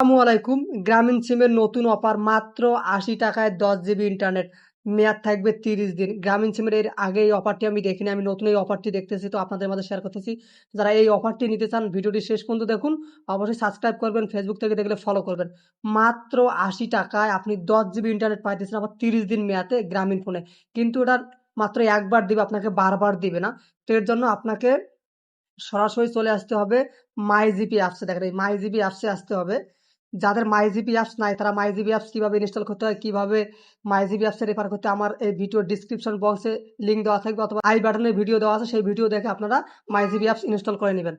আসসালামু আলাইকুম। গ্রামীণ সিমের নতুন অফার মাত্র ৮০ টাকায় ১০ জিবি ইন্টারনেট। মেয়াদ থাকবে ৩০ দিন। গ্রামীণ সিমের এর আগে এই অফারটি আমি দেখিনি। আমি নতুন এই অফারটি দেখতেছি, তো আপনাদের মাঝে শেয়ার করতেছি। যারা এই অফারটি নিতে চান ভিডিওটি শেষ পর্যন্ত দেখুন। অবশ্যই সাবস্ক্রাইব করবেন, ফেসবুক থেকে দেখলে ফলো করবেন। মাত্র ৮০ টাকায় আপনি ১০ জিবি ইন্টারনেট পাইতেছেন, আবার ৩০ দিন মেয়াদে গ্রামীণ ফোনে। কিন্তু এটা মাত্র একবার দিবে, আপনাকে বারবার দিবে না। তো এর জন্য আপনাকে সরাসরি চলে আসতে হবে মাইজিপি অ্যাপসে। দেখেন এই মাইজিপি অ্যাপসে আসতে হবে। যাদের মাইজিপি অ্যাপস নাই তারা মাইজিপি অ্যাপস কিভাবে ইনস্টল করতে হয়, কিভাবে মাইজিপি অ্যাপসে রেফার করতে হয়, আমার এই ভিডিও ডিসক্রিপশন বক্সে লিঙ্ক দেওয়া থাকবে, অথবা আই বাটনে ভিডিও দেওয়া আছে, সেই ভিডিও দেখে আপনারা মাইজিপি অ্যাপস ইনস্টল করে নেবেন।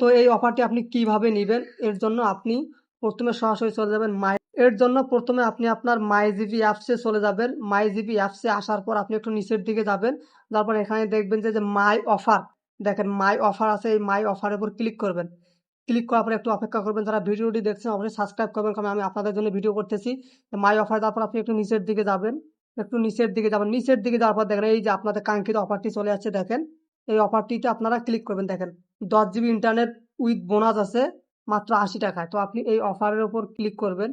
তো এই অফারটি আপনি কিভাবে নেবেন, এর জন্য আপনি প্রথমে সরাসরি চলে যাবেন এর জন্য প্রথমে আপনি আপনার মাইজিপি অ্যাপসে চলে যাবেন। মাইজিপি অ্যাপসে আসার পর আপনি একটু নিচের দিকে যাবেন। তারপর এখানে দেখবেন যে মাই অফার, দেখেন মাই অফার আছে, এই মাই অফারের উপর ক্লিক করবেন। ক্লিক করার পরে একটু অপেক্ষা করবেন। যারা ভিডিওটি দেখছেন অবশ্যই সাবস্ক্রাইব করবেন, কারণ আমি আপনাদের জন্য ভিডিও করতেছি। মাই অফার তারপর আপনি একটু নিচের দিকে যাবেন, একটু নিচের দিকে যাবেন। নিচের দিকে যাওয়ার পর দেখেন এই যে আপনাদের কাঙ্ক্ষিত অফারটি চলে আসছে। দেখেন এই অফারটিতে আপনারা ক্লিক করবেন। দেখেন ১০ জিবি ইন্টারনেট উইথ বোনাস আছে মাত্র ৮০ টাকায়। তো আপনি এই অফারের উপর ক্লিক করবেন।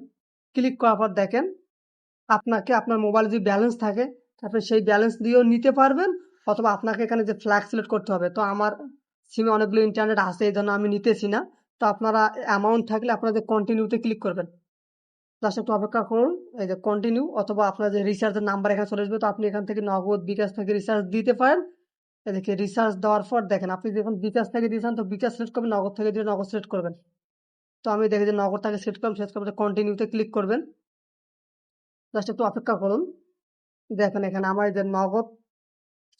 ক্লিক করার পর দেখেন আপনাকে আপনার মোবাইলে যদি ব্যালেন্স থাকে তারপরে সেই ব্যালেন্স দিয়েও নিতে পারবেন, অথবা আপনাকে এখানে যে ফ্ল্যাগ সিলেক্ট করতে হবে। তো আমার সিমে অনেকগুলো ইন্টারনেট আছে, এই জন্য আমি নিতেছি না। তো আপনারা অ্যামাউন্ট থাকলে আপনারা যে কন্টিনিউতে ক্লিক করবেন, জাস্ট একটু অপেক্ষা করুন। এই যে কন্টিনিউ, অথবা আপনার যে রিচার্জের নাম্বার এখানে চলে আসবে। তো আপনি এখান থেকে নগদ, বিকাশ থেকে রিচার্জ দিতে পারেন। এদিকে রিচার্জ দেওয়ার পর দেখেন আপনি যখন বিকাশ থেকে দিয়েছেন তো বিকাশ সিলেক্ট করবেন, নগদ থেকে দিলে নগদ সিলেক্ট করবেন। তো আমি দেখি যে নগদ থেকে সিলেক্ট করলাম, সিলেক্ট করবেন, কন্টিনিউতে ক্লিক করবেন। জাস্ট একটু অপেক্ষা করুন। দেখেন এখানে আমার এই যে নগদ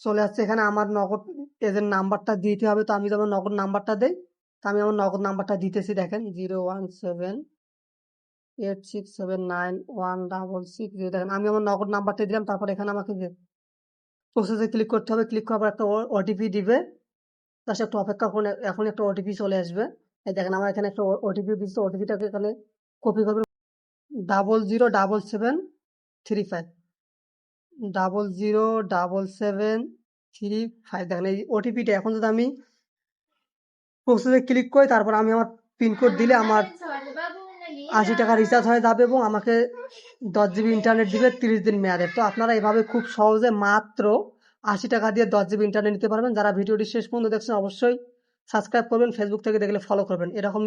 চলে আসছে। এখানে আমার নগদ এজেন্ট নাম্বারটা দিতে হবে। তো আমি যেমন নগদ নাম্বারটা দেই, তো আমি আমার নগদ নাম্বারটা দিতেছি। দেখেন 01786791660। দেখেন আমি আমার নগদ নাম্বারটা দিলাম। তারপর এখানে আমাকে যে প্রসেসে ক্লিক করতে হবে। ক্লিক করার পর একটা ওটিপি দিবে। জাস্ট একটু অপেক্ষা করুন, এখন একটা ওটিপি চলে আসবে। এই দেখেন আমার এখানে একটা ওটিপি দিচ্ছে। ওটিপিটাকে এখানে কপি করবেন। 007735, 007735। দেখেন এই ওটিপিটা এখন যদি আমি প্রসেসে ক্লিক করি, তারপর আমি আমার পিনকোড দিলে আমার ৮০ টাকা রিচার্জ হয়ে যাবে এবং আমাকে ১০ জিবি ইন্টারনেট দিবে ৩০ দিন মেয়াদের। তো আপনারা এভাবে খুব সহজে মাত্র ৮০ টাকা দিয়ে ১০ জিবি ইন্টারনেট নিতে পারবেন। যারা ভিডিওটি শেষ পর্যন্ত দেখছেন অবশ্যই সাবস্ক্রাইব করবেন, ফেসবুক থেকে দেখলে ফলো করবেন। এরকম